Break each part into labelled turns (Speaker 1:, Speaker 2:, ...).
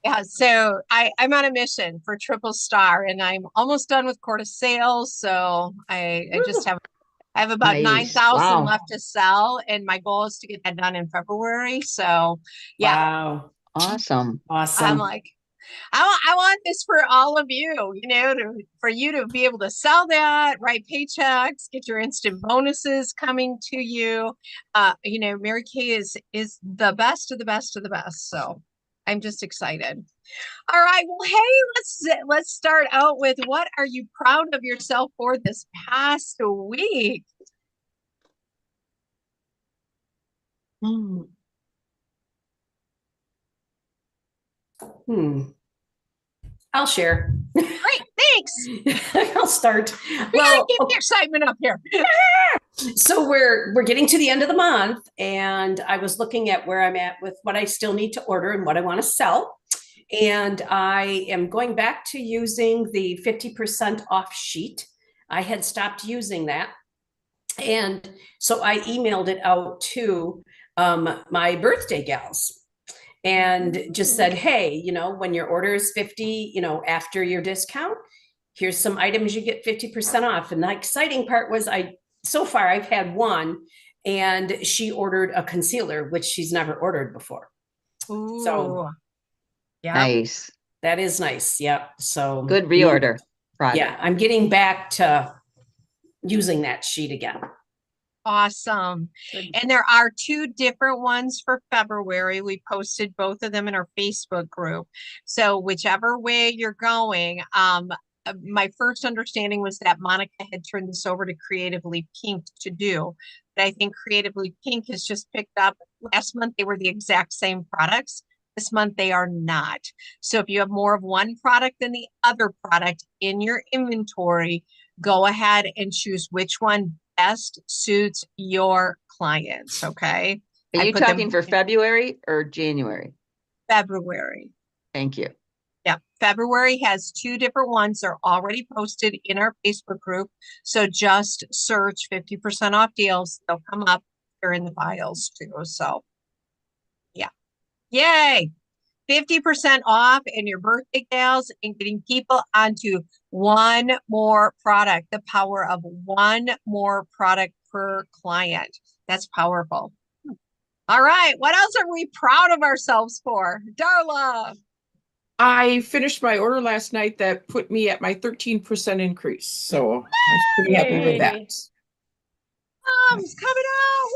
Speaker 1: Yeah, so I'm on a mission for triple star and I'm almost done with quarter sales. So I just
Speaker 2: Woo.
Speaker 1: have about
Speaker 3: Nice.
Speaker 1: 9,000
Speaker 3: Wow.
Speaker 1: left to sell, and my goal is to get that done in February. So yeah,
Speaker 2: Wow.
Speaker 3: Awesome.
Speaker 1: I'm
Speaker 2: Awesome.
Speaker 1: like, I want this for all of you, for you to be able to sell that, write paychecks, get your instant bonuses coming to you. Mary Kay is the best of the best of the best. So I'm just excited. All right. Well, hey, let's start out with what are you proud of yourself for this past week?
Speaker 2: Hmm. Hmm. I'll share.
Speaker 1: Great, thanks.
Speaker 2: I'll start.
Speaker 1: We gotta
Speaker 2: Well,
Speaker 1: keep the excitement up here.
Speaker 2: so we're getting to the end of the month, and I was looking at where I'm at with what I still need to order and what I want to sell. And I am going back to using the 50% off sheet. I had stopped using that. And so I emailed it out to my birthday gals and just said, hey, when your order is 50, after your discount, here's some items you get 50% off. And the exciting part was so far I've had one, and she ordered a concealer, which she's never ordered before. So
Speaker 1: Ooh, yeah.
Speaker 3: Nice.
Speaker 2: that is nice. Yep. So
Speaker 3: Good reorder product.
Speaker 2: yeah, I'm getting back to using that sheet again.
Speaker 1: Awesome. And there are two different ones for February. We posted both of them in our Facebook group. So whichever way you're going, my first understanding was that Monica had turned this over to Creatively Pink to do. But I think Creatively Pink has just picked up. Last month, they were the exact same products. This month, they are not. So if you have more of one product than the other product in your inventory, go ahead and choose which one best suits your clients. Okay.
Speaker 3: Are
Speaker 1: I
Speaker 3: you
Speaker 1: put them
Speaker 3: talking for February or January?
Speaker 1: February.
Speaker 3: Thank you.
Speaker 1: Yeah. February has two different ones. They're already posted in our Facebook group. So just search 50% off deals. They'll come up. They're in the files too. So yeah. Yay. 50% off in your birthday gals and getting people onto one more product, the power of one more product per client. That's powerful. All right. What else are we proud of ourselves for? Darla.
Speaker 4: I finished my order last night that put me at my 13% increase. So I was pretty happy with that.
Speaker 2: Yay.
Speaker 1: Mom's coming out.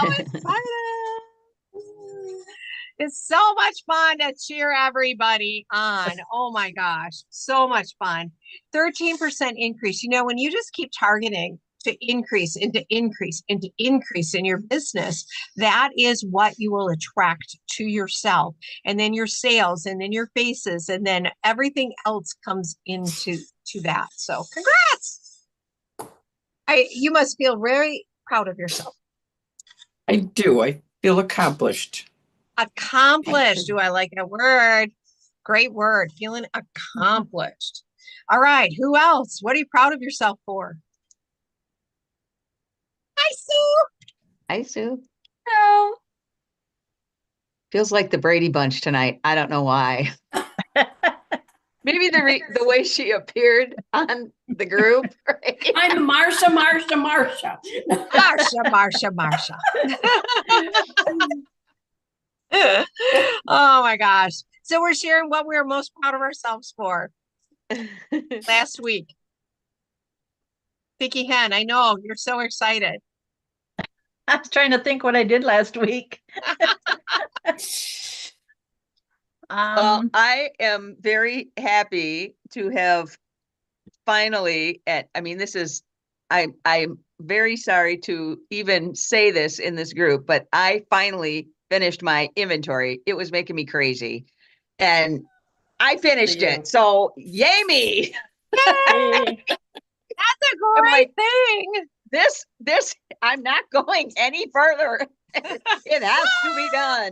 Speaker 1: Woo! So excited. It's so much fun to cheer everybody on. Oh my gosh, so much fun. 13% increase. When you just keep targeting to increase and to increase and to increase in your business, that is what you will attract to yourself. And then your sales and then your faces and then everything else comes into that. So congrats. You must feel very proud of yourself.
Speaker 4: I do. I feel accomplished.
Speaker 1: Accomplished. Do I like that word? Great word. Feeling accomplished. All right. Who else? What are you proud of yourself for? Hi, Sue.
Speaker 3: Hi, Sue.
Speaker 1: Hello.
Speaker 3: Feels like the Brady Bunch tonight. I don't know why. Maybe the way she appeared on the group. Right?
Speaker 2: I'm Marsha, Marsha, Marsha.
Speaker 1: Marsha. Oh my gosh. So we're sharing what we are most proud of ourselves for last week. Vicky Hen, I know you're so excited.
Speaker 5: I was trying to think what I did last week.
Speaker 3: Well, I am very happy to have finally I'm very sorry to even say this in this group, but I finally finished my inventory. It was making me crazy. And I finished it. So yay me.
Speaker 1: Yay! That's a great thing.
Speaker 3: This I'm not going any further. It has to be done.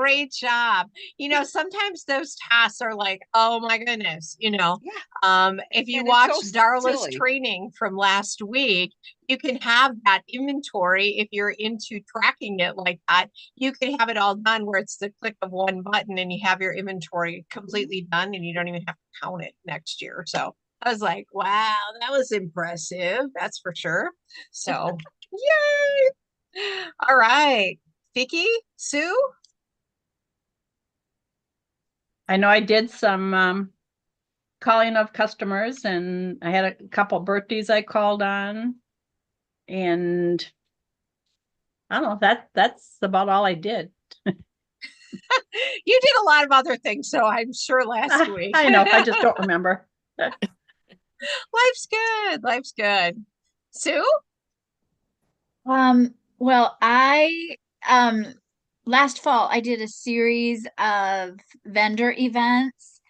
Speaker 1: great job. Sometimes those tasks are like, oh my goodness, if you
Speaker 3: And it's
Speaker 1: watch
Speaker 3: so
Speaker 1: Darla's
Speaker 3: silly.
Speaker 1: training from last week, you can have that inventory. If you're into tracking it like that, you can have it all done where it's the click of one button and you have your inventory completely done and you don't even have to count it next year. So I was like, wow, that was impressive. That's for sure. So yay. All right. Vicky, Sue?
Speaker 5: I know I did some calling of customers, and I had a couple birthdays I called on, and I don't know, that's about all I did.
Speaker 1: You did a lot of other things, so I'm sure last week.
Speaker 5: I know, I just don't remember.
Speaker 1: Life's good. Life's good. Sue?
Speaker 6: Well, I last fall I did a series of vendor events,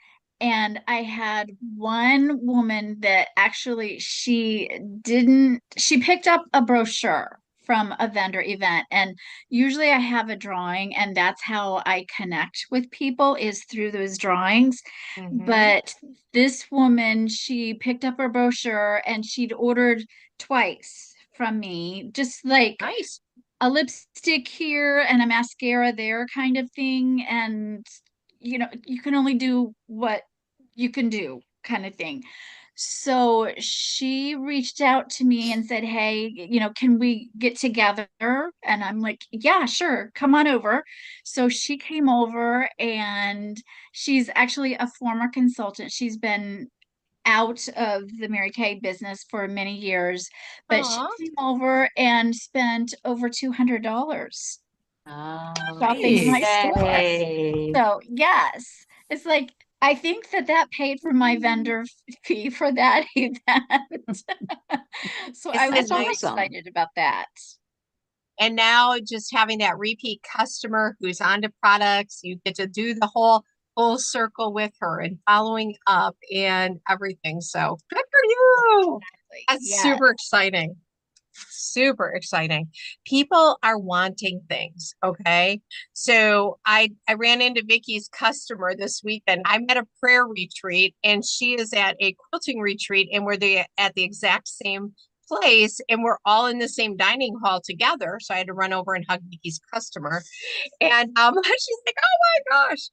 Speaker 6: and I had one woman that actually she picked up a brochure from a vendor event, and usually I have a drawing, and that's how I connect with people is through those drawings. But this woman, she picked up a brochure and she'd ordered twice from me, just like
Speaker 1: Nice.
Speaker 6: a lipstick here and a mascara there kind of thing. And, you can only do what you can do kind of thing. So she reached out to me and said, hey, can we get together? And I'm like, yeah, sure, come on over. So she came over, and she's actually a former consultant. She's been out of the Mary Kay business for many years, but she
Speaker 1: Aw.
Speaker 6: came over and spent over $200 shopping in my
Speaker 1: Nice.
Speaker 6: store.
Speaker 3: Yay.
Speaker 6: So yes, it's like I think that paid for my vendor fee for that event. So I
Speaker 1: Isn't it
Speaker 6: was really
Speaker 1: nice?
Speaker 3: Awesome.
Speaker 6: excited about that.
Speaker 1: And now just having that repeat customer who's onto products, you get to do the whole full circle with her and following up and everything. So good for you. That's
Speaker 6: Yes.
Speaker 1: super exciting. Super exciting. People are wanting things. Okay. So I ran into Vicky's customer this weekend. I'm at a prayer retreat and she is at a quilting retreat, and we're at the exact same place and we're all in the same dining hall together. So I had to run over and hug Vicky's customer. And she's like, oh my gosh.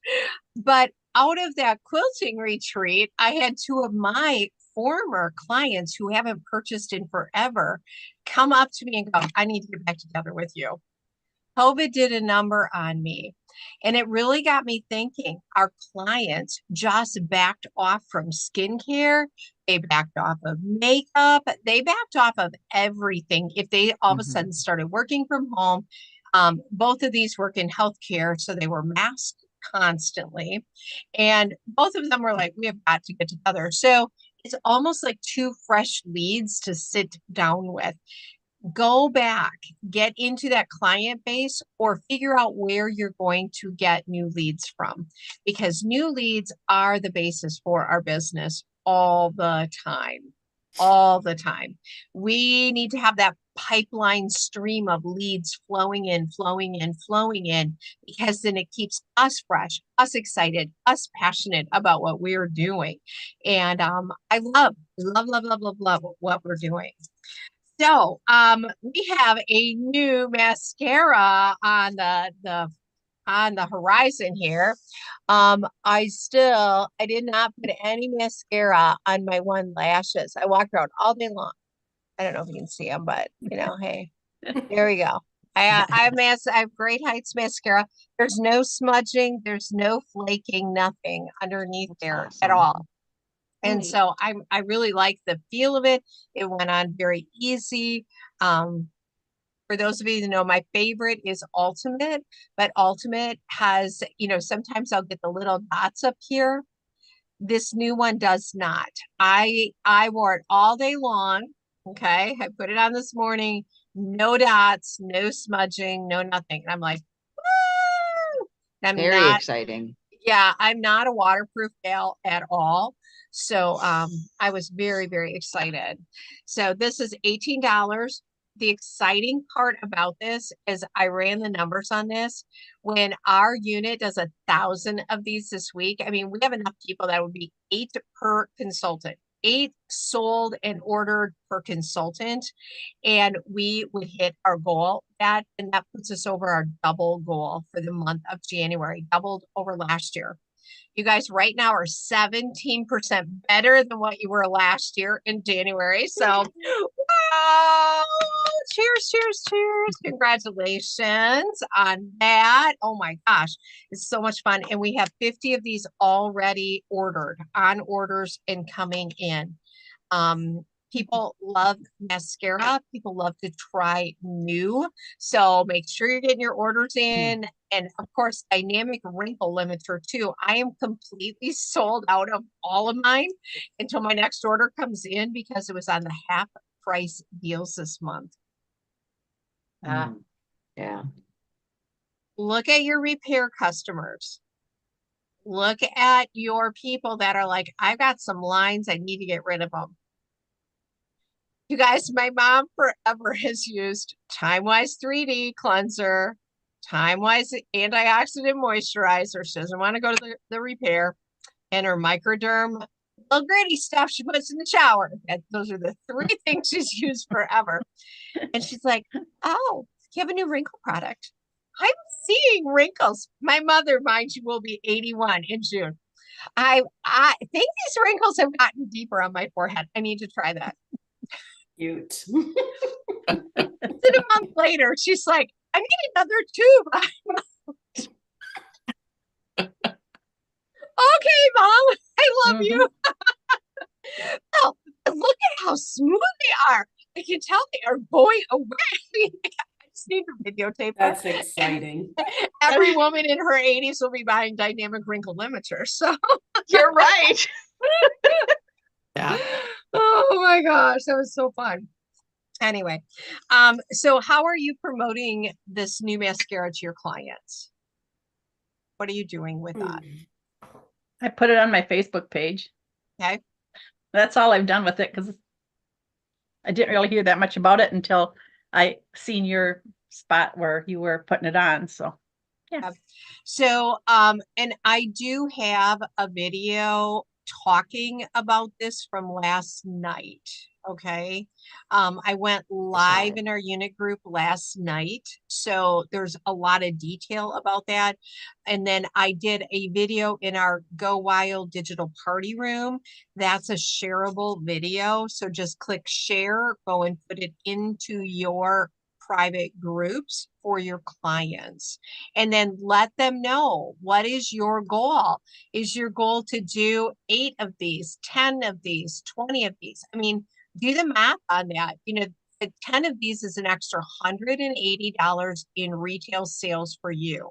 Speaker 1: But out of that quilting retreat, I had two of my former clients who haven't purchased in forever come up to me and go, I need to get back together with you. COVID did a number on me. And it really got me thinking. Our clients just backed off from skincare. They backed off of makeup. They backed off of everything. If they all of a sudden started working from home, both of these work in healthcare, so they were masked constantly. And both of them were like, we have got to get together. So it's almost like two fresh leads to sit down with. Go back, get into that client base, or figure out where you're going to get new leads from, because new leads are the basis for our business all the time. All the time. We need to have that pipeline stream of leads flowing in, flowing in, flowing in, because then it keeps us fresh, us excited, us passionate about what we're doing. And I love what we're doing. So we have a new mascara on the horizon here. I did not put any mascara on my one lashes. I walked around all day long. I don't know if you can see them, but hey, there we go. I have Great Heights mascara. There's no smudging, there's no flaking, nothing underneath there at
Speaker 3: awesome.
Speaker 1: all. And so I really like the feel of it. It went on very easy. For those of you that know, my favorite is Ultimate, but Ultimate has, sometimes I'll get the little dots up here. This new one does not. I wore it all day long. Okay. I put it on this morning. No dots, no smudging, no nothing. And I'm like, woo! I'm
Speaker 3: Very
Speaker 1: not,
Speaker 3: exciting.
Speaker 1: yeah, I'm not a waterproof gal at all. So I was very, very excited. So this is $18. the exciting part about this is I ran the numbers on this. When our unit does 1,000 of these this week, I mean, we have enough people that would be 8 per consultant, 8 sold and ordered per consultant, and we would hit our goal. And that puts us over our double goal for the month of January, doubled over last year. You guys right now are 17% better than what you were last year in January. So, wow! Cheers, cheers, cheers. Congratulations on that. Oh my gosh, it's so much fun. And we have 50 of these already ordered, on orders and coming in. People love mascara. People love to try new. So make sure you're getting your orders in. And of course, dynamic wrinkle limiter too. I am completely sold out of all of mine until my next order comes in because it was on the half price deals this month.
Speaker 3: Yeah.
Speaker 1: Look at your repair customers. Look at your people that are like, I've got some lines, I need to get rid of them. You guys, my mom forever has used TimeWise 3D cleanser, TimeWise antioxidant moisturizer. She doesn't want to go to the repair, and her Microderm little gritty stuff she puts in the shower. Those are the 3 things she's used forever. And she's like, oh, you have a new wrinkle product. I'm seeing wrinkles. My mother, mind you, will be 81 in June. I think these wrinkles have gotten deeper on my forehead. I need to try that.
Speaker 2: Cute.
Speaker 1: Then a month later, she's like, I need another tube. Okay, Mom, I love you. Oh, look at how smooth they are. I can tell they are going away. I just need to videotape
Speaker 2: That's
Speaker 1: that.
Speaker 2: exciting.
Speaker 1: Every woman in her 80s will be buying dynamic wrinkle limiter. So
Speaker 3: You're right.
Speaker 4: Yeah.
Speaker 1: oh my gosh, that was so fun. Anyway, so how are you promoting this new mascara to your clients? What are you doing with that?
Speaker 5: I put it on my Facebook page.
Speaker 1: Okay.
Speaker 5: That's all I've done with it because I didn't really hear that much about it until I seen your spot where you were putting it on. So yeah.
Speaker 1: So, and I do have a video talking about this from last night. Okay. I went live in our unit group last night. So there's a lot of detail about that. And then I did a video in our Go Wild digital party room. That's a shareable video. So just click share, go and put it into your private groups for your clients, and then let them know what is your goal. Is your goal to do 8 of these, 10 of these, 20 of these? I mean, do the math on that. 10 of these is an extra $180 in retail sales for you.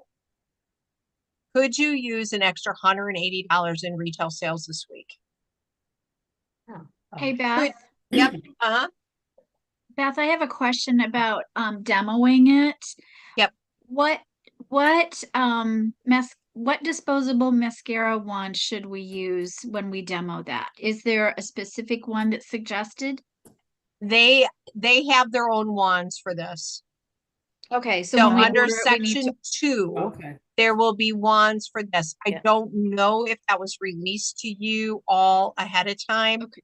Speaker 1: Could you use an extra $180 in retail sales this week?
Speaker 6: Hey, Beth.
Speaker 1: Yep.
Speaker 6: Beth, I have a question about demoing it.
Speaker 1: Yep.
Speaker 6: What disposable mascara wand should we use when we demo that? Is there a specific one that's suggested?
Speaker 1: They have their own wands for this.
Speaker 6: Okay, so
Speaker 1: So
Speaker 6: when we
Speaker 1: under
Speaker 6: order it, we need
Speaker 1: section 2,
Speaker 2: Okay.
Speaker 1: there will be wands for this. I
Speaker 5: Yeah.
Speaker 1: don't know if that was released to you all ahead of time.
Speaker 6: Okay.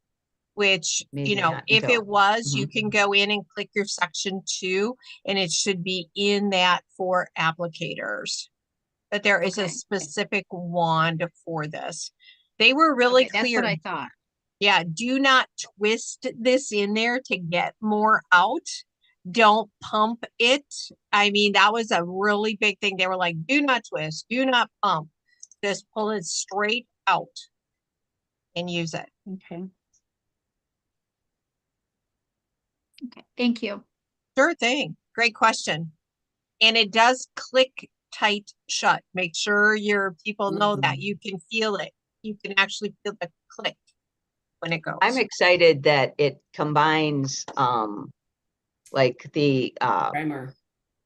Speaker 1: Which,
Speaker 3: Maybe not
Speaker 1: if
Speaker 3: until-
Speaker 1: it was, you
Speaker 3: Mhm.
Speaker 1: can go in and click your section 2, and it should be in that for applicators. But there is a
Speaker 6: Okay.
Speaker 1: specific wand for this. They were really
Speaker 6: Okay, that's
Speaker 1: clear.
Speaker 6: what I thought.
Speaker 1: Yeah, do not twist this in there to get more out. Don't pump it. I mean, that was a really big thing. They were like, do not twist, do not pump. Just pull it straight out and use it.
Speaker 5: Okay.
Speaker 6: Okay, thank you.
Speaker 1: Sure thing. Great question. And it does click tight shut. Make sure your people know that you can feel it. You can actually feel the click when it goes.
Speaker 3: I'm excited that it combines like the
Speaker 2: Primer.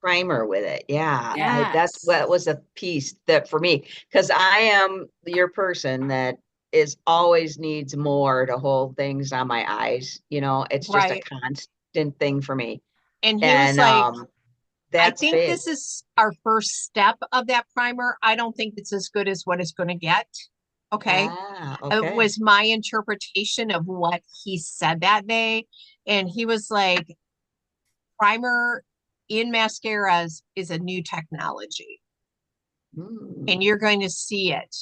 Speaker 3: primer with it. Yeah.
Speaker 6: Yes.
Speaker 3: That's what was a piece that for me, because I am your person that is always needs more to hold things on my eyes. It's just a
Speaker 1: Right.
Speaker 3: constant thing for me.
Speaker 1: And he was
Speaker 3: And,
Speaker 1: like, I
Speaker 3: that's
Speaker 1: think
Speaker 3: big.
Speaker 1: this is our first step of that primer. I don't think it's as good as what it's going to get. Okay.
Speaker 3: Ah,
Speaker 1: It
Speaker 3: okay.
Speaker 1: was my interpretation of what he said that day. And he was like, primer in mascaras is a new technology,
Speaker 3: Mm.
Speaker 1: and you're going to see it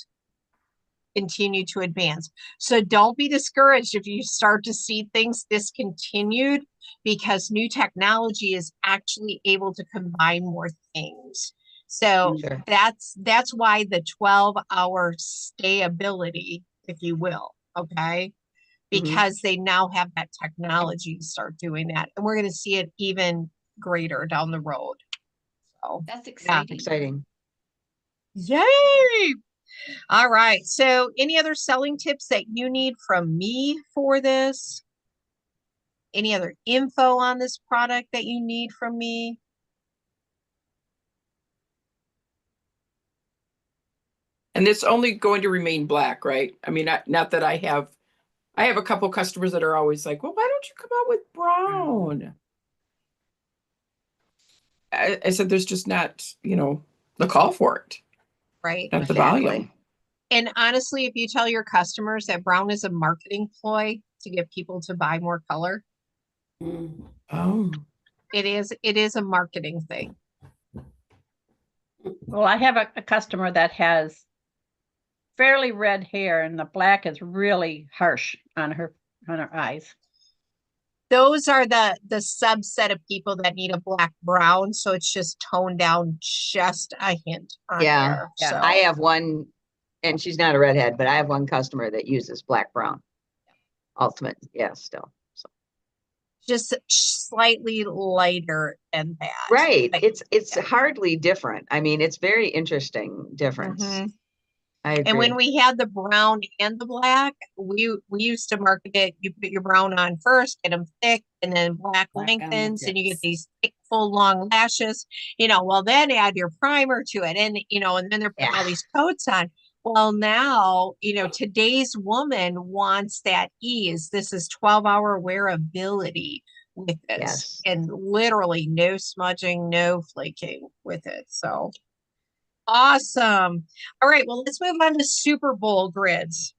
Speaker 1: continue to advance. So don't be discouraged if you start to see things discontinued, because new technology is actually able to combine more things. So
Speaker 3: Sure.
Speaker 1: that's why the 12-hour stayability, if you will, okay? Because they now have that technology to start doing that. And we're going to see it even greater down the road. So
Speaker 6: That's
Speaker 1: yeah,
Speaker 3: Exciting.
Speaker 1: yay! All right. So any other selling tips that you need from me for this? Any other info on this product that you need from me?
Speaker 4: And it's only going to remain black, right? I mean, not that I have a couple customers that are always like, well, why don't you come out with brown? I said, there's just not, the call for it,
Speaker 1: Right.
Speaker 4: not the
Speaker 3: Exactly.
Speaker 4: volume.
Speaker 1: And honestly, if you tell your customers that brown is a marketing ploy to get people to buy more color,
Speaker 4: Oh,
Speaker 1: it is a marketing thing.
Speaker 5: Well, I have a customer that has fairly red hair, and the black is really harsh on her eyes.
Speaker 1: Those are the subset of people that need a black brown, so it's just toned down just a hint on
Speaker 3: Yeah.
Speaker 1: there.
Speaker 5: Yeah.
Speaker 1: So
Speaker 3: I have one, and she's not a redhead, but I have one customer that uses black brown. Ultimate, yeah, still. So
Speaker 1: just slightly lighter than that.
Speaker 3: right.
Speaker 1: Like,
Speaker 3: It's hardly different. I mean, it's very interesting difference.
Speaker 1: mhm.
Speaker 3: I
Speaker 1: And when
Speaker 3: agree.
Speaker 1: we had the brown and the black, we used to market it. You put your brown on first, get them thick, and then black
Speaker 2: Black on the
Speaker 1: lengthens, and you get
Speaker 2: tips.
Speaker 1: these thick, full, long lashes. Well, then add your primer to it, and and then they're putting all
Speaker 3: Yeah.
Speaker 1: these coats on. Well, now, today's woman wants that ease. This is 12-hour wearability with this,
Speaker 3: Yes.
Speaker 1: and literally no smudging, no flaking with it. So awesome. All right, well, let's move on to Super Bowl grids.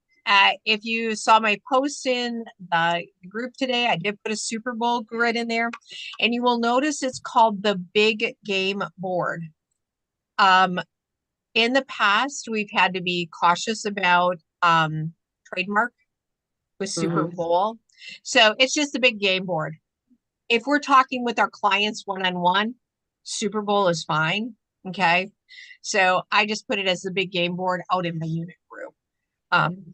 Speaker 1: If you saw my post in the group today, I did put a Super Bowl grid in there, and you will notice it's called the Big Game Board. In the past, we've had to be cautious about trademark with Super Bowl. So it's just a big game board. If we're talking with our clients one-on-one, Super Bowl is fine. Okay. So I just put it as the big game board out in my unit group,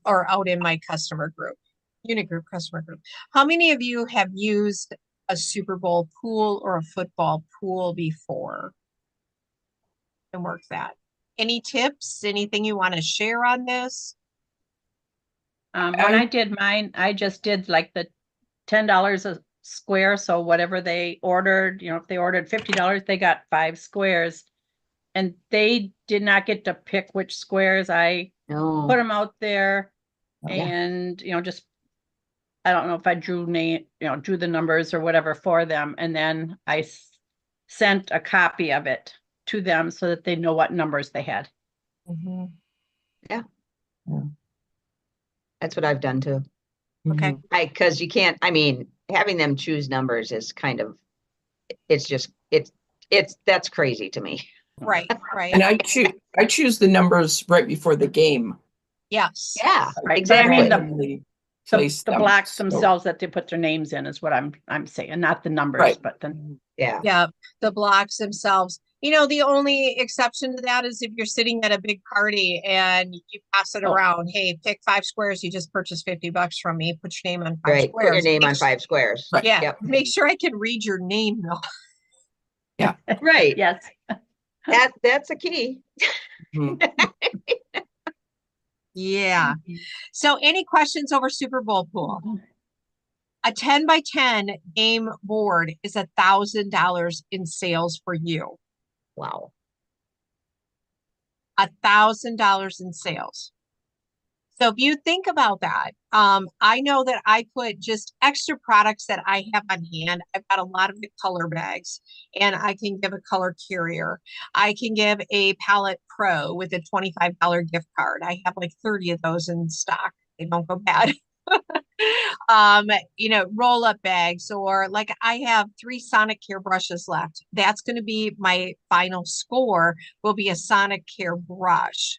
Speaker 1: or out in my customer group, unit group, customer group. How many of you have used a Super Bowl pool or a football pool before and worked that? Any tips? Anything you want to share on this?
Speaker 5: When I did mine, I just did like the $10 a square. So whatever they ordered, if they ordered $50, they got 5 squares. And they did not get to pick which squares. I
Speaker 3: No.
Speaker 5: put them out there,
Speaker 3: Yeah.
Speaker 5: and just, I don't know if I drew the numbers or whatever for them, and then I sent a copy of it to them so that they know what numbers they had.
Speaker 3: That's what I've done too.
Speaker 1: Okay.
Speaker 3: Because you can't, I mean, having them choose numbers is kind of, that's crazy to me.
Speaker 1: Right. Right.
Speaker 4: And I choose the numbers right before the game.
Speaker 1: Yes.
Speaker 3: Yeah,
Speaker 5: Right. But I
Speaker 3: exactly.
Speaker 5: mean,
Speaker 4: Randomly
Speaker 5: the
Speaker 4: place them,
Speaker 5: blocks
Speaker 4: so-
Speaker 5: themselves that they put their names in is what I'm saying, not the numbers,
Speaker 4: Right.
Speaker 5: but then
Speaker 3: Yeah.
Speaker 1: Yeah, the blocks themselves. The only exception to that is if you're sitting at a big party and you pass it
Speaker 5: Oh.
Speaker 1: around. Hey, pick 5 squares. You just purchased $50 from me. Put your name on 5
Speaker 3: Right.
Speaker 1: squares.
Speaker 3: Put your name
Speaker 1: Make
Speaker 3: on 5 squares.
Speaker 4: Right.
Speaker 1: Yeah.
Speaker 3: Yep.
Speaker 1: Make sure I can read your name though.
Speaker 3: Right.
Speaker 5: yes.
Speaker 3: That's a key.
Speaker 4: Mhm.
Speaker 1: Yeah. So any questions over Super Bowl pool? A 10 by 10 game board is $1,000 in sales for you.
Speaker 3: Wow.
Speaker 1: $1,000 in sales. So if you think about that, I know that I put just extra products that I have on hand. I've got a lot of the color bags, and I can give a color carrier. I can give a Palette Pro with a $25 gift card. I have like 30 of those in stock. They don't go bad. Roll up bags, or like I have 3 Sonic Care brushes left. That's going to be my final score, will be a Sonic Care brush,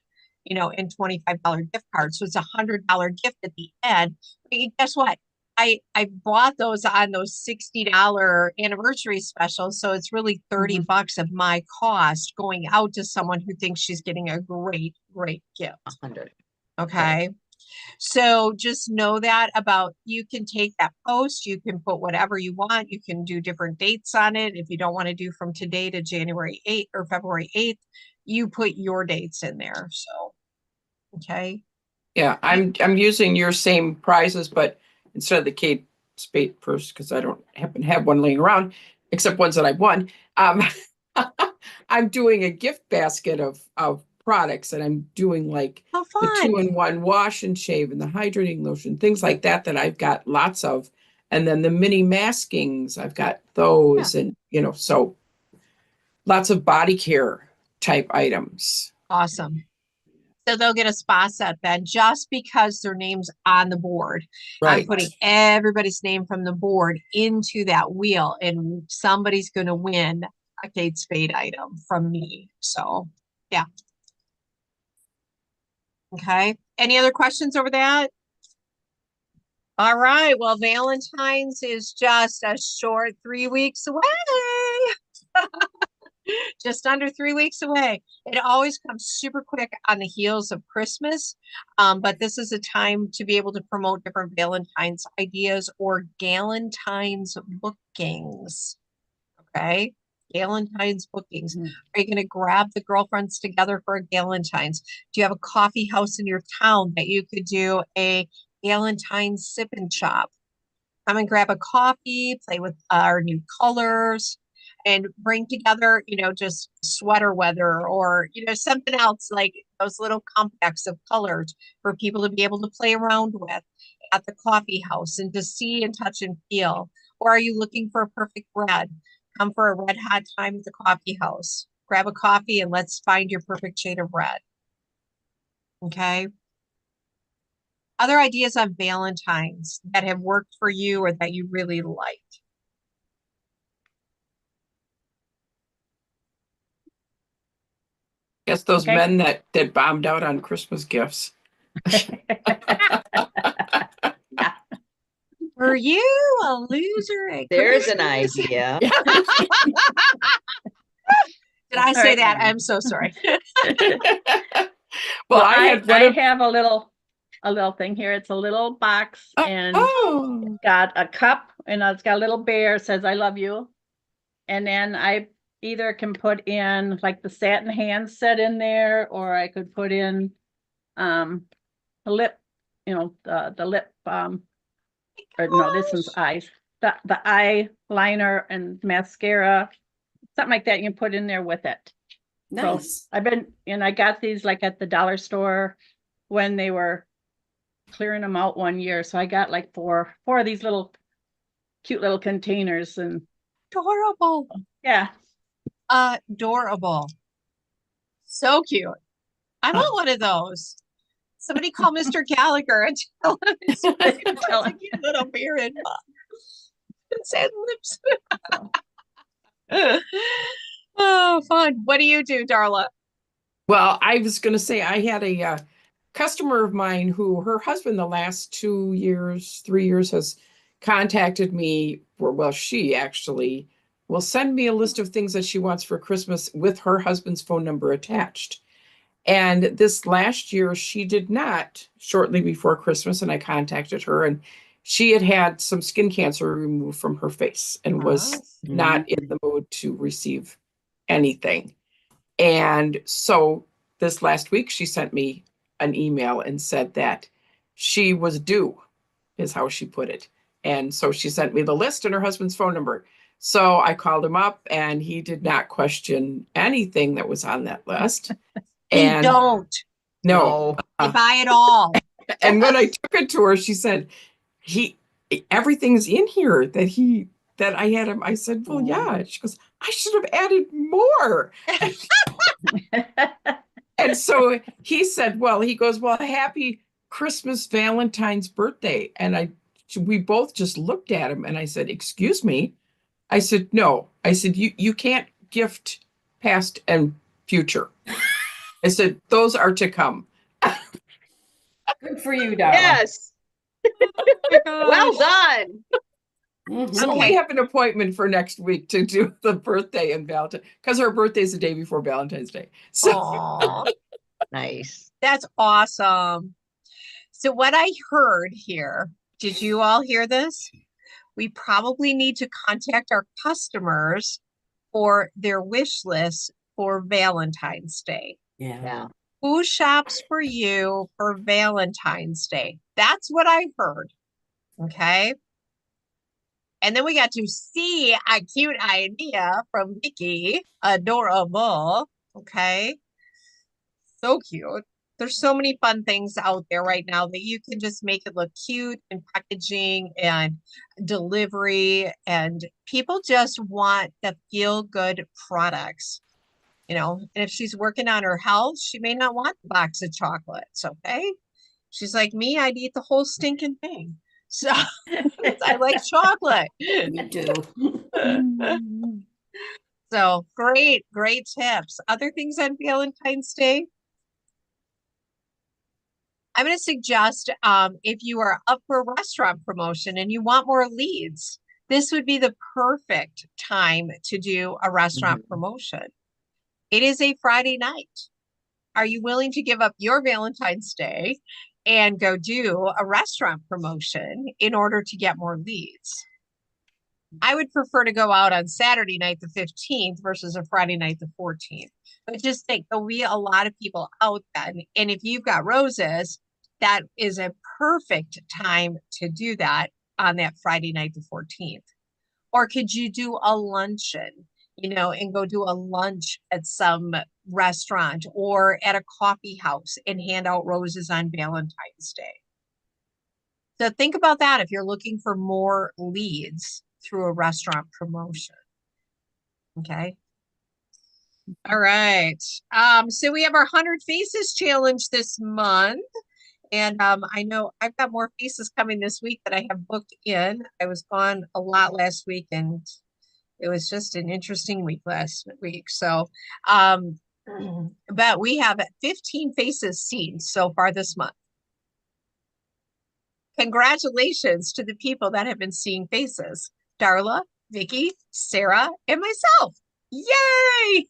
Speaker 1: and $25 gift card. So it's $100 gift at the end. But guess what? I bought those on those $60 anniversary specials. So it's really 30 bucks of my cost going out to someone who thinks she's getting a great, great gift.
Speaker 3: 100.
Speaker 1: Okay. So just know that about, you can take that post, you can put whatever you want, you can do different dates on it. If you don't want to do from today to January 8th or February 8th, you put your dates in there. So, okay.
Speaker 4: Yeah, I'm using your same prizes, but instead of the Kate Spade purse, because I don't happen to have one laying around, except ones that I've won. I'm doing a gift basket of products, and I'm doing like
Speaker 1: How
Speaker 4: the
Speaker 1: fun.
Speaker 4: 2-in-1 wash and shave and the hydrating lotion, things like that I've got lots of. And then the mini maskings, I've got those, and so lots of body care type items.
Speaker 1: Awesome. So they'll get a spa set then, just because their name's on the board. I'm putting everybody's name from the board into that wheel, and somebody's going to win a Kate Spade item from me. So, yeah. Okay. Any other questions over that? All right. Well, Valentine's is just a short 3 weeks away. Just under 3 weeks away. It always comes super quick on the heels of Christmas. But this is a time to be able to promote different Valentine's ideas or Galentine's bookings. Okay. Galentine's bookings. Are you going to grab the girlfriends together for a Galentine's? Do you have a coffee house in your town that you could do a Galentine's sip and shop? Come and grab a coffee, play with our new colors, and bring together, just sweater weather, or, something else, like those little compacts of colors for people to be able to play around with at the coffee house and to see and touch and feel. Or are you looking for a perfect red? Come for a red hot time at the coffee house. Grab a coffee and let's find your perfect shade of red. Okay. Other ideas on Valentine's that have worked for you or that you really like?
Speaker 4: Yes, those men that bombed out on Christmas gifts.
Speaker 1: Were you a loser?
Speaker 3: There's an idea.
Speaker 1: Did I say that? I'm so sorry.
Speaker 4: Well,
Speaker 5: I have a little thing here. It's a little box, and it's got a cup, and it's got a little bear, says "I love you," and then I either can put in like the satin hand set in there, or I could put in the lip, the lip or no, this one's eyes. The eyeliner and mascara, something like that you can put in there with it.
Speaker 2: Nice.
Speaker 5: So I got these like at the dollar store when they were clearing them out one year. So I got like four of these little cute little containers, and
Speaker 1: Adorable.
Speaker 5: yeah.
Speaker 1: Adorable. So cute. I want one of those. Somebody call Mr. Gallagher and tell him it's a cute little beard and sad lips. Oh, fun. What do you do, Darla?
Speaker 4: Well, I was going to say I had a customer of mine who her husband the last 2 years, 3 years has contacted me she actually will send me a list of things that she wants for Christmas with her husband's phone number attached. And this last year, she did not, shortly before Christmas, and I contacted her, and she had some skin cancer removed from her face and was not in the mood to receive anything. And so this last week, she sent me an email and said that she was due, is how she put it. And so she sent me the list and her husband's phone number. So I called him up, and he did not question anything that was on that list.
Speaker 1: They don't.
Speaker 4: No.
Speaker 1: They buy it all.
Speaker 4: And when I took it to her, she said, everything's in here that I had him. I said, well, yeah. She goes, I should have added more. And so he said, well, he goes, well, happy Christmas, Valentine's birthday. And we both just looked at him and I said, excuse me. I said, no. I said, you can't gift past and future. I said, those are to come.
Speaker 2: Good for you, Darla.
Speaker 3: Yes. Well done.
Speaker 2: Mhm.
Speaker 4: So we have an appointment for next week to do the birthday and Valentine, because her birthday is the day before Valentine's Day. So
Speaker 1: Aw,
Speaker 3: Nice.
Speaker 1: that's awesome. So what I heard here, did you all hear this? We probably need to contact our customers for their wish list for Valentine's Day.
Speaker 2: Yeah.
Speaker 3: Yeah.
Speaker 1: Who shops for you for Valentine's Day? That's what I heard. Okay. And then we got to see a cute idea from Vicky. Adorable. Okay. So cute. There's so many fun things out there right now that you can just make it look cute and packaging and delivery. And people just want the feel good products. And if she's working on her health, she may not want the box of chocolates. Okay. She's like me, I'd eat the whole stinking thing. So I like chocolate.
Speaker 2: Me too.
Speaker 1: So great tips. Other things on Valentine's Day? I'm going to suggest if you are up for a restaurant promotion and you want more leads, this would be the perfect time to do a restaurant promotion. It is a Friday night. Are you willing to give up your Valentine's Day and go do a restaurant promotion in order to get more leads? I would prefer to go out on Saturday night, the 15th versus a Friday night, the 14th. But just think there'll be a lot of people out then. And if you've got roses, that is a perfect time to do that on that Friday night, the 14th. Or could you do a luncheon, and go do a lunch at some restaurant or at a coffee house and hand out roses on Valentine's Day? So think about that if you're looking for more leads through a restaurant promotion. Okay. All right. So we have our 100 Faces challenge this month. And I know I've got more faces coming this week that I have booked in. I was gone a lot last week and it was just an interesting week last week. So, but we have 15 faces seen so far this month. Congratulations to the people that have been seeing faces. Darla, Vicky, Sarah, and myself. Yay!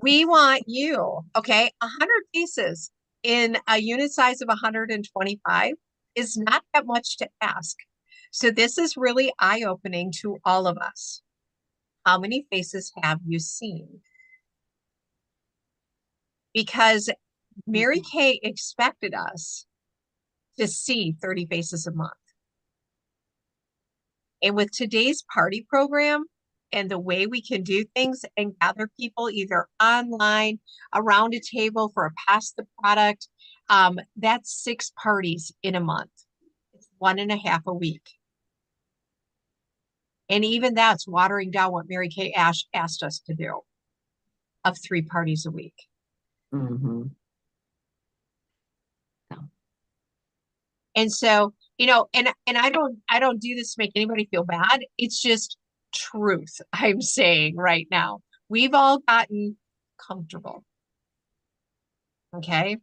Speaker 1: We want you, okay? 100 faces in a unit size of 125 is not that much to ask. So this is really eye-opening to all of us. How many faces have you seen? Because Mary Kay expected us to see 30 faces a month. And with today's party program and the way we can do things and gather people either online, around a table for a pass the product, that's 6 parties in a month. It's 1.5 a week. And even that's watering down what Mary Kay asked us to do of 3 parties a week.
Speaker 3: Mm-hmm.
Speaker 1: And so, and I don't do this to make anybody feel bad. It's just truth I'm saying right now. We've all gotten comfortable. Okay.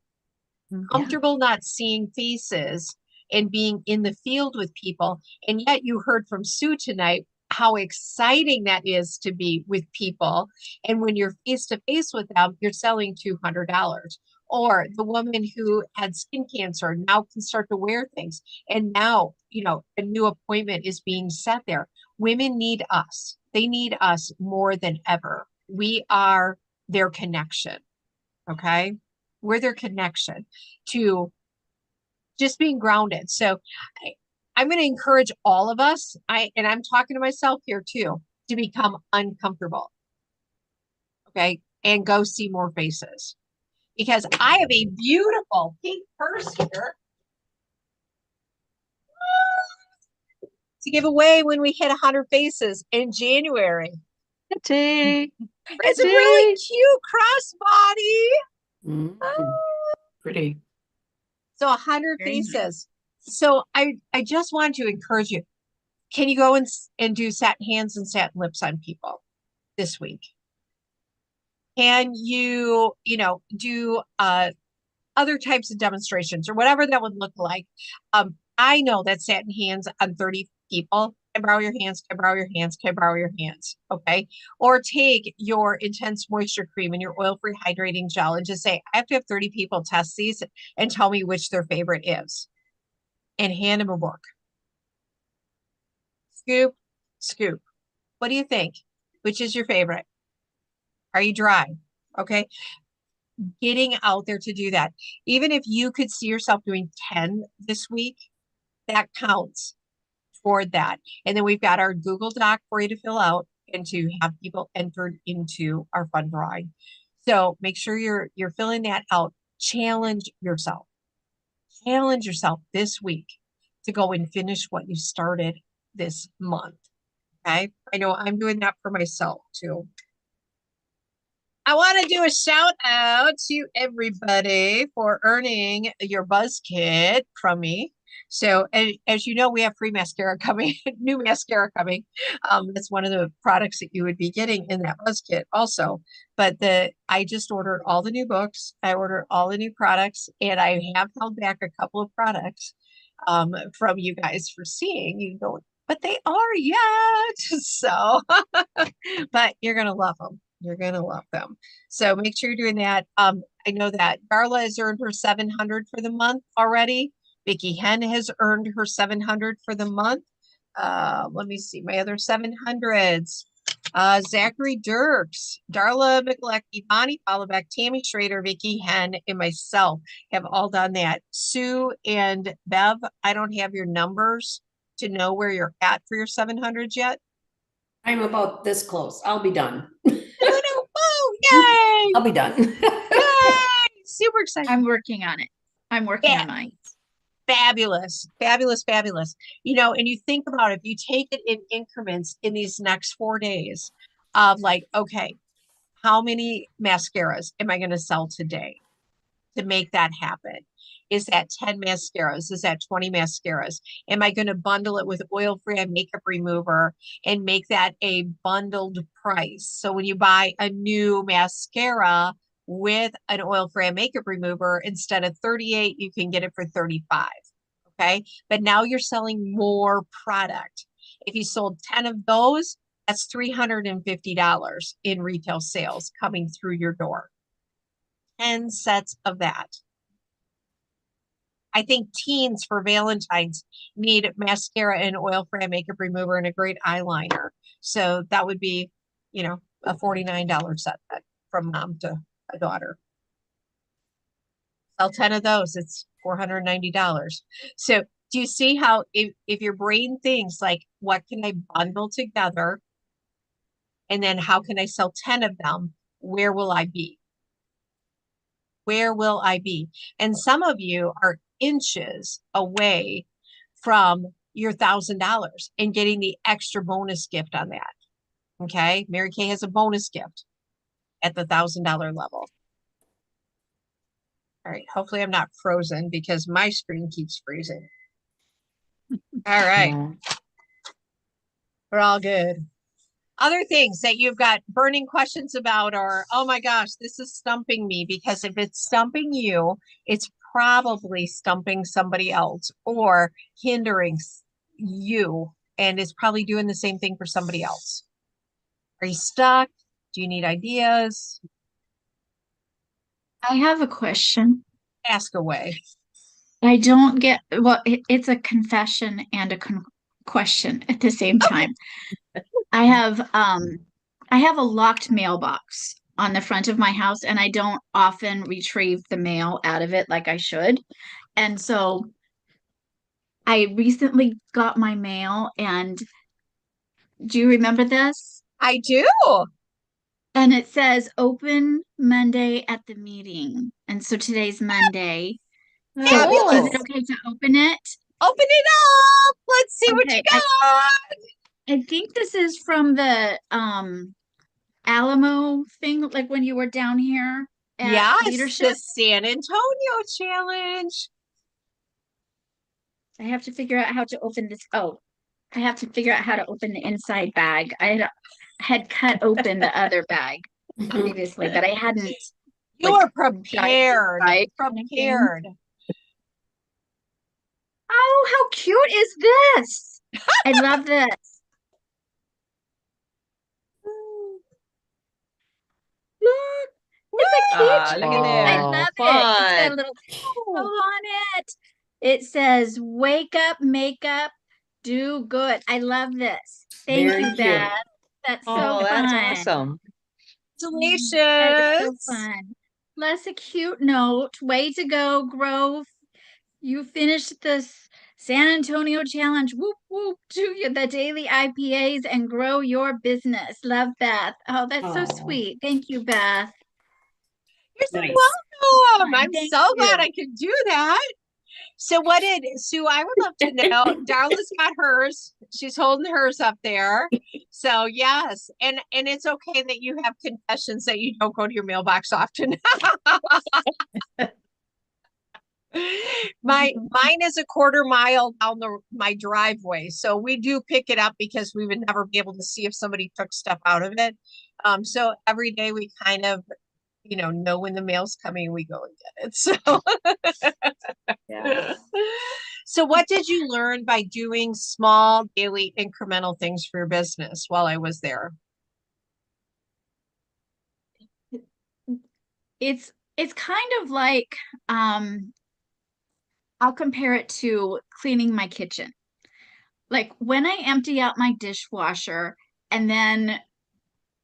Speaker 1: Comfortable not seeing faces and being in the field with people. And yet you heard from Sue tonight how exciting that is to be with people. And when you're face to face with them, you're selling $200. Or the woman who had skin cancer now can start to wear things. And now, a new appointment is being set there. Women need us. They need us more than ever. We are their connection. Okay. We're their connection to just being grounded. So I'm going to encourage all of us, and I'm talking to myself here too, to become uncomfortable. Okay. And go see more faces. because I have a beautiful pink purse here to give away when we hit 100 faces in January.
Speaker 3: Pretty,
Speaker 1: It's a really
Speaker 3: pretty.
Speaker 1: cute crossbody.
Speaker 2: Mm.
Speaker 4: Pretty.
Speaker 1: So 100
Speaker 6: Very nice.
Speaker 1: faces. So I just want to encourage you. Can you go and do satin hands and satin lips on people this week? Can you, do other types of demonstrations or whatever that would look like? I know that satin hands on 30 people. Can I borrow your hands? Can I borrow your hands? Can I borrow your hands? Okay. Or take your intense moisture cream and your oil-free hydrating gel and just say, I have to have 30 people test these and tell me which their favorite is. And hand them a book. Scoop, scoop. What do you think? Which is your favorite? Are you dry? Okay. Getting out there to do that. Even if you could see yourself doing 10 this week, that counts toward that. And then we've got our Google Doc for you to fill out and to have people entered into our fun drawing. So make sure you're filling that out. Challenge yourself. Challenge yourself this week to go and finish what you started this month. Okay. I know I'm doing that for myself too. I want to do a shout out to everybody for earning your Buzz Kit from me. So, as you know, we have free mascara coming, new mascara coming. That's one of the products that you would be getting in that Buzz Kit also. But I just ordered all the new books. I ordered all the new products, and I have held back a couple of products from you guys for seeing. You go, but they are yet. So, but you're gonna love them. You're gonna love them. So make sure you're doing that. I know that Darla has earned her 700 for the month already. Vicki Hen has earned her 700 for the month. Let me see my other 700s. Zachary Dirks, Darla McLecky, Bonnie Hollaback, Tammy Schrader, Vicki Hen, and myself have all done that. Sue and Bev, I don't have your numbers to know where you're at for your 700s yet.
Speaker 2: I'm about this close. I'll be done.
Speaker 1: Oh, yay!
Speaker 2: I'll be done.
Speaker 1: Yay! Super excited.
Speaker 6: I'm working on it. I'm working on mine.
Speaker 1: Fabulous, fabulous, fabulous. And you think about it, if you take it in increments in these next 4 days of like, okay, how many mascaras am I going to sell today to make that happen? Is that 10 mascaras? Is that 20 mascaras? Am I going to bundle it with oil-free makeup remover and make that a bundled price? So when you buy a new mascara with an oil-free makeup remover, instead of 38, you can get it for 35. Okay. But now you're selling more product. If you sold 10 of those, that's $350 in retail sales coming through your door. 10 sets of that. I think teens for Valentine's need mascara and oil-free makeup remover and a great eyeliner. So that would be, a $49 set from mom to a daughter. Sell 10 of those, it's $490. So do you see how if your brain thinks like, what can I bundle together? And then how can I sell 10 of them? Where will I be? Where will I be? And some of you are inches away from your $1,000 and getting the extra bonus gift on that. Okay. Mary Kay has a bonus gift at the $1,000 level. All right. Hopefully I'm not frozen because my screen keeps freezing. All right.
Speaker 3: Yeah.
Speaker 1: We're all good. Other things that you've got burning questions about, or, oh my gosh, this is stumping me, because if it's stumping you, it's probably stumping somebody else or hindering you, and it's probably doing the same thing for somebody else. Are you stuck? Do you need ideas?
Speaker 6: I have a question.
Speaker 1: Ask away.
Speaker 6: I don't get, well, it's a confession and a question at the same time. I have a locked mailbox on the front of my house, and I don't often retrieve the mail out of it like I should. And so I recently got my mail, and do you remember this?
Speaker 1: I do.
Speaker 6: And it says open Monday at the meeting. And so today's Monday. So is
Speaker 1: Fabulous.
Speaker 6: it okay to open it?
Speaker 1: Open it up. Let's see what you
Speaker 6: Okay,
Speaker 1: got.
Speaker 6: I think this is from the Alamo thing, like when you were down here at
Speaker 1: Yes,
Speaker 6: leadership.
Speaker 1: the San Antonio challenge.
Speaker 6: I have to figure out how to open this. Oh, I have to figure out how to open the inside bag. I had cut open the other bag previously, but I hadn't.
Speaker 1: You
Speaker 6: like,
Speaker 1: are prepared.
Speaker 6: right kind of thing.
Speaker 1: Prepared.
Speaker 6: Oh, how cute is this? I love this. Look, it's a
Speaker 3: Ah,
Speaker 6: keychain.
Speaker 3: look at
Speaker 6: I
Speaker 3: that.
Speaker 6: love it. It's
Speaker 3: Fun.
Speaker 6: got a little bow on it. It says, "Wake up, makeup, do good." I love this. Thank
Speaker 2: Very
Speaker 6: you,
Speaker 2: cute.
Speaker 6: Beth. That's so
Speaker 3: Oh, that's
Speaker 6: fun.
Speaker 3: awesome.
Speaker 6: That is so
Speaker 1: Congratulations.
Speaker 6: fun. Plus a cute note. Way to go, Grove. You finished this San Antonio challenge. Whoop whoop to you, the daily IPAs, and grow your business. Love, Beth. Oh, that's so
Speaker 2: Aw.
Speaker 6: sweet. Thank you, Beth.
Speaker 1: You're so
Speaker 2: Nice.
Speaker 1: welcome. I'm
Speaker 6: Thank
Speaker 1: so glad
Speaker 6: you.
Speaker 1: I could do that. So what did Sue? I would love to know. Darla's got hers. She's holding hers up there. So yes, and it's okay that you have confessions that you don't go to your mailbox often. Mine is a quarter mile down my driveway, so we do pick it up because we would never be able to see if somebody took stuff out of it. So every day we kind of, know when the mail's coming, we go and get it. So.
Speaker 6: Yeah.
Speaker 1: So what did you learn by doing small daily incremental things for your business while I was there?
Speaker 6: It's kind of like I'll compare it to cleaning my kitchen. Like when I empty out my dishwasher and then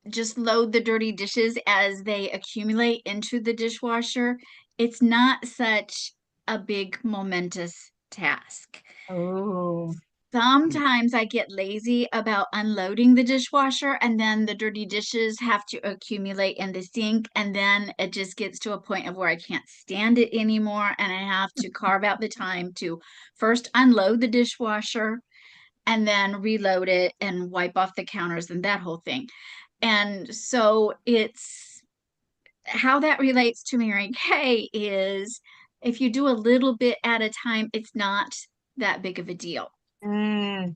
Speaker 6: just load the dirty dishes as they accumulate into the dishwasher, it's not such a big momentous task.
Speaker 1: Oh,
Speaker 6: Sometimes I get lazy about unloading the dishwasher, and then the dirty dishes have to accumulate in the sink, and then it just gets to a point of where I can't stand it anymore, and I have to carve out the time to first unload the dishwasher and then reload it and wipe off the counters and that whole thing. And so it's how that relates to Mary Kay is if you do a little bit at a time, it's not that big of a deal.
Speaker 1: mm,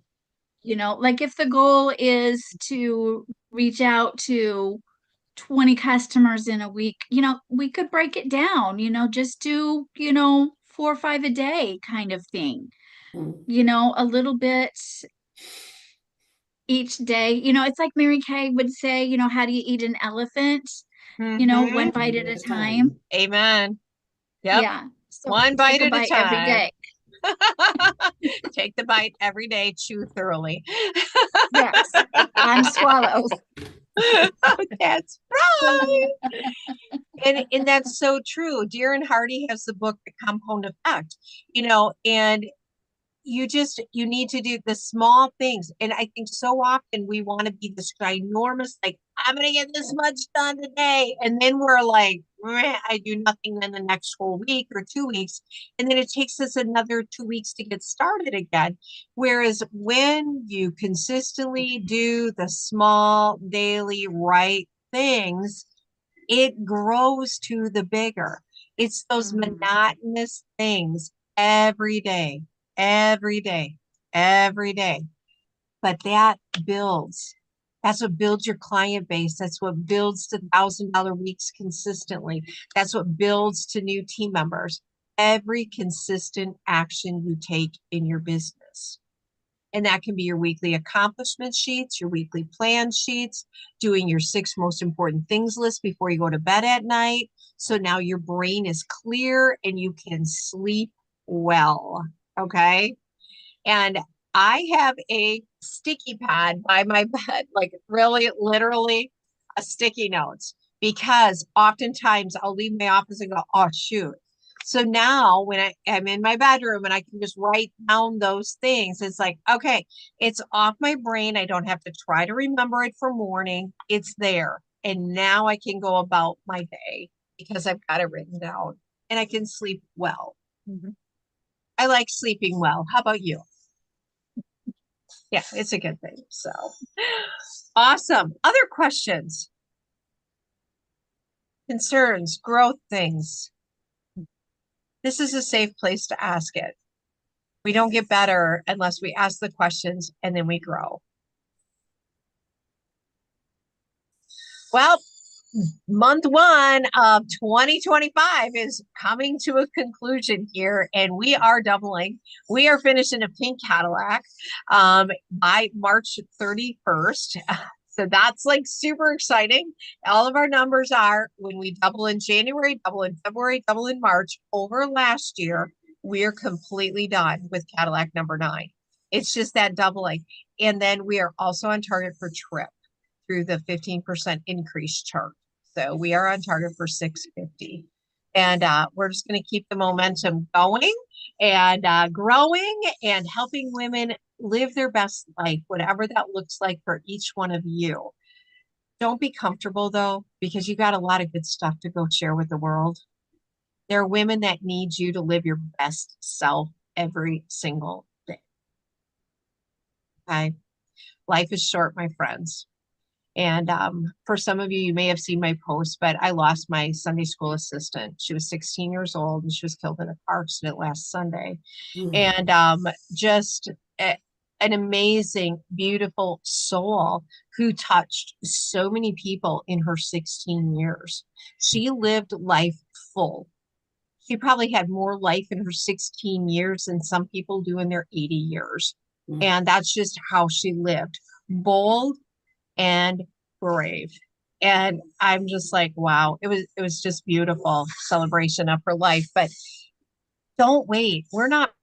Speaker 6: Like if the goal is to reach out to 20 customers in a week, we could break it down, just do, 4 or 5 a day kind of thing,
Speaker 2: Mm.
Speaker 6: a little bit each day. It's like Mary Kay would say, how do you eat an elephant?
Speaker 1: mhm.
Speaker 6: One bite at a time.
Speaker 1: Amen. Yep.
Speaker 6: Yeah. So
Speaker 1: One
Speaker 6: take
Speaker 1: bite
Speaker 6: a
Speaker 1: at a
Speaker 6: bite every
Speaker 1: time.
Speaker 6: day.
Speaker 1: Take the bite every day, chew thoroughly.
Speaker 6: Yes. And swallow.
Speaker 1: That's right. And that's so true. Darren Hardy has the book, The Compound Effect, and you need to do the small things. And I think so often we want to be this ginormous, like, I'm going to get this much done today. And then we're like, "Meh, I do nothing then the next whole week or 2 weeks. And then it takes us another 2 weeks to get started again. Whereas when you consistently do the small daily right things, it grows to the bigger. It's those
Speaker 6: Mhm.
Speaker 1: monotonous things every day, every day, every day. But that builds. That's what builds your client base. That's what builds to $1,000 weeks consistently. That's what builds to new team members. Every consistent action you take in your business. And that can be your weekly accomplishment sheets, your weekly plan sheets, doing your 6 most important things list before you go to bed at night. So now your brain is clear and you can sleep well. Okay. And I have a sticky pad by my bed, like really, literally a sticky notes, because oftentimes I'll leave my office and go, oh, shoot. So now when I'm in my bedroom and I can just write down those things, it's like, okay, it's off my brain. I don't have to try to remember it for morning. It's there. and now I can go about my day because I've got it written down and I can sleep well.
Speaker 5: Mhm.
Speaker 1: I like sleeping well. How about you? Yeah, it's a good thing. So awesome. Other questions, concerns, growth things. This is a safe place to ask it. We don't get better unless we ask the questions and then we grow. Well, month one of 2025 is coming to a conclusion here, and we are doubling. We are finishing a pink Cadillac by March 31st. So that's like super exciting. All of our numbers are when we double in January, double in February, double in March over last year, we are completely done with Cadillac number 9. It's just that doubling. And then we are also on target for trip through the 15% increase chart. So we are on target for 650. And we're just going to keep the momentum going and growing and helping women live their best life, whatever that looks like for each one of you. Don't be comfortable though, because you got a lot of good stuff to go share with the world. There are women that need you to live your best self every single day. Okay. Life is short, my friends. And for some of you, you may have seen my post, but I lost my Sunday school assistant. She was 16 years old and she was killed in a car accident last Sunday. And just an amazing, beautiful soul who touched so many people in her 16 years. She lived life full. She probably had more life in her 16 years than some people do in their 80 years. And that's just how she lived. Bold and brave. And I'm just like, wow, it was just beautiful celebration of her life. But don't wait. We're not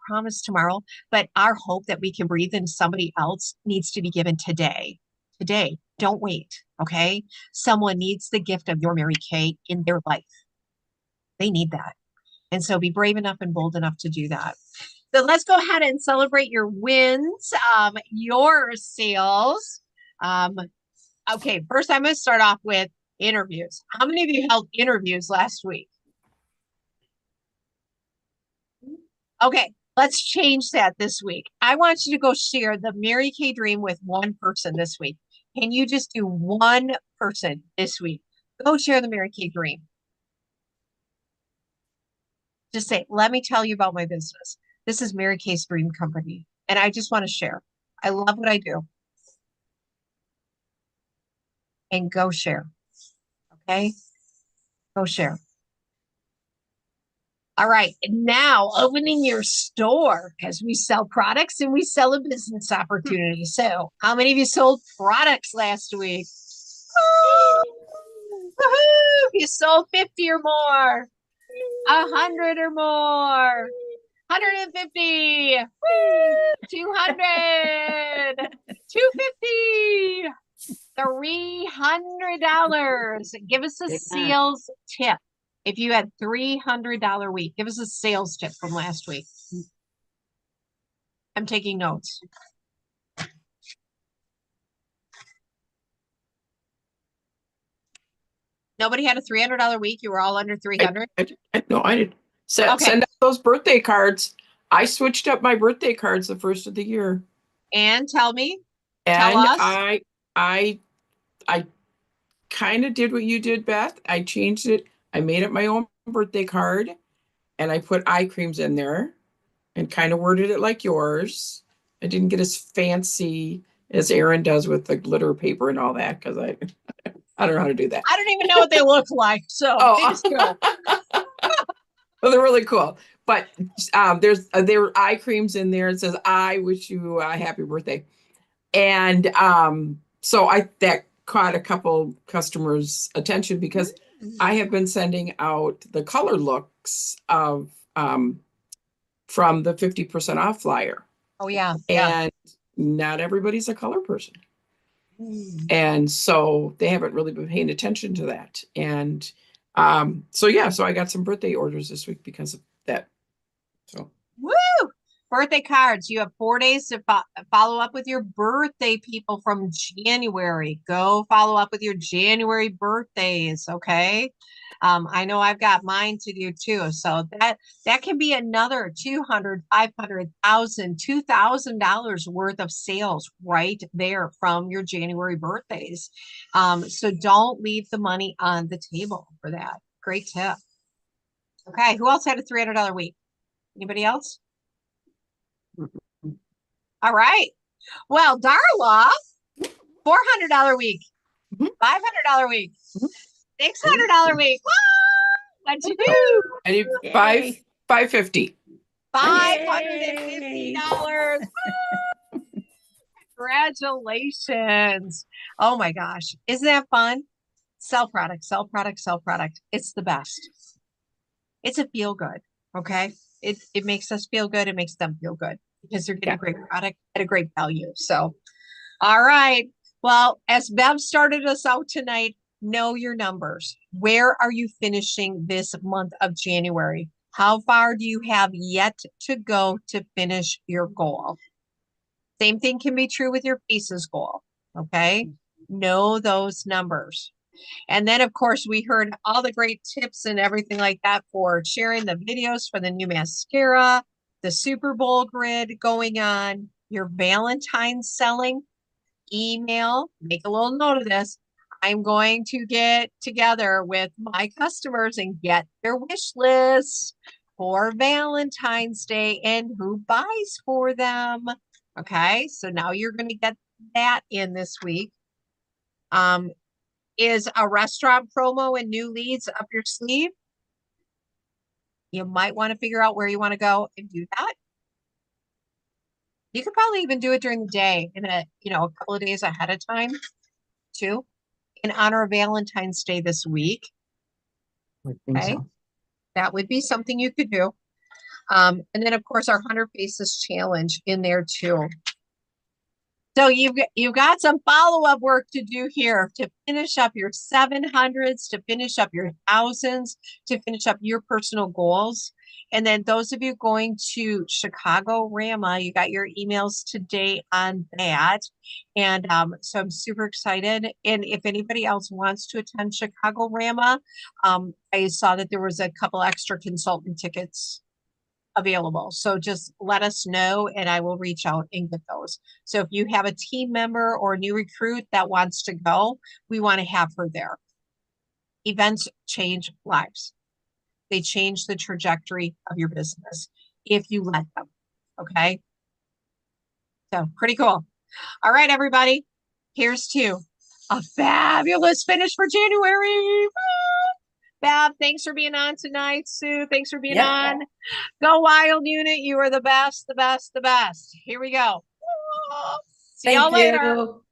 Speaker 1: promised tomorrow, but our hope that we can breathe into somebody else needs to be given today. Today. Don't wait. Okay. Someone needs the gift of your Mary Kay in their life. They need that. And so be brave enough and bold enough to do that. So let's go ahead and celebrate your wins, your sales. Okay, first I'm going to start off with interviews. How many of you held interviews last week? Okay, let's change that this week. I want you to go share the Mary Kay dream with one person this week. Can you just do one person this week? Go share the Mary Kay dream. Just say, let me tell you about my business. This is Mary Kay's Dream Company, and I just want to share. I love what I do. And go share. Okay? Go share. All right. Now opening your store because we sell products and we sell a business opportunity. So how many of you sold products last week? Woohoo! You sold 50 or more, 100 or more. 150, 200, 250, $300. Give us a sales tip. If you had $300 week, give us a sales tip from last week. I'm taking notes. Nobody had a $300 week. You were all under 300.
Speaker 4: No, I didn't. Send out those birthday cards. I switched up my birthday cards the first of the year.
Speaker 1: And tell me,
Speaker 4: and
Speaker 1: tell us.
Speaker 4: I kind of did what you did, Beth. I changed it. I made up my own birthday card and I put eye creams in there and kind of worded it like yours. I didn't get as fancy as Erin does with the glitter paper and all that because I don't know how to do that.
Speaker 1: I don't even know what they look like. So they just go.
Speaker 4: Well, they're really cool. But there were eye creams in there. It says, "I wish you a happy birthday," and so that caught a couple customers' attention because I have been sending out the color looks of from the 50% off flyer.
Speaker 1: Oh yeah,
Speaker 4: and not everybody's a color person, and so they haven't really been paying attention to that. And so I got some birthday orders this week because of that. So
Speaker 1: woo! Birthday cards. You have 4 days to follow up with your birthday people from January. Go follow up with your January birthdays. Okay. I know I've got mine to do too. So that can be another $200, $500, $2,000 worth of sales right there from your January birthdays. So don't leave the money on the table for that. Great tip. Okay. Who else had a $300 week? Anybody else? All right. Well, Darla, $400 week,
Speaker 4: Mhm.
Speaker 1: $500 week, $600 week. Woo! What'd you do?
Speaker 4: I did
Speaker 5: Yay.
Speaker 4: 550.
Speaker 1: $550. Woo! Congratulations. Oh my gosh. Isn't that fun? Sell product, sell product, sell product. It's the best. It's a feel good. Okay. It makes us feel good. It makes them feel good because they're getting
Speaker 4: Yeah.
Speaker 1: a great product at a great value. So, all right. Well, as Bev started us out tonight, know your numbers. Where are you finishing this month of January? How far do you have yet to go to finish your goal? Same thing can be true with your faces goal. Okay. Know those numbers. And then, of course, we heard all the great tips and everything like that for sharing the videos for the new mascara, the Super Bowl grid going on, your Valentine's selling, email, make a little note of this. I'm going to get together with my customers and get their wish list for Valentine's Day and who buys for them. Okay, so now you're going to get that in this week. Is a restaurant promo and new leads up your sleeve? You might want to figure out where you want to go and do that. You could probably even do it during the day in a couple of days ahead of time too, in honor of Valentine's Day this week.
Speaker 3: I think
Speaker 1: Okay.
Speaker 3: so.
Speaker 1: That would be something you could do. And then of course our 100 Faces challenge in there too. So you've got some follow-up work to do here to finish up your 700s, to finish up your thousands, to finish up your personal goals. And then those of you going to Chicago Rama, you got your emails today on that. And so I'm super excited. And if anybody else wants to attend Chicago Rama, I saw that there was a couple extra consultant tickets available. So just let us know and I will reach out and get those. So if you have a team member or a new recruit that wants to go, we want to have her there. Events change lives. They change the trajectory of your business if you let them. Okay. So pretty cool. All right, everybody. Here's to a fabulous finish for January. Woo! Bev, thanks for being on tonight. Sue, thanks for being
Speaker 2: Yep.
Speaker 1: on. Go Wild Unit. You are the best, the best, the best. Here we go. See y'all
Speaker 2: Thank
Speaker 1: later.
Speaker 2: you.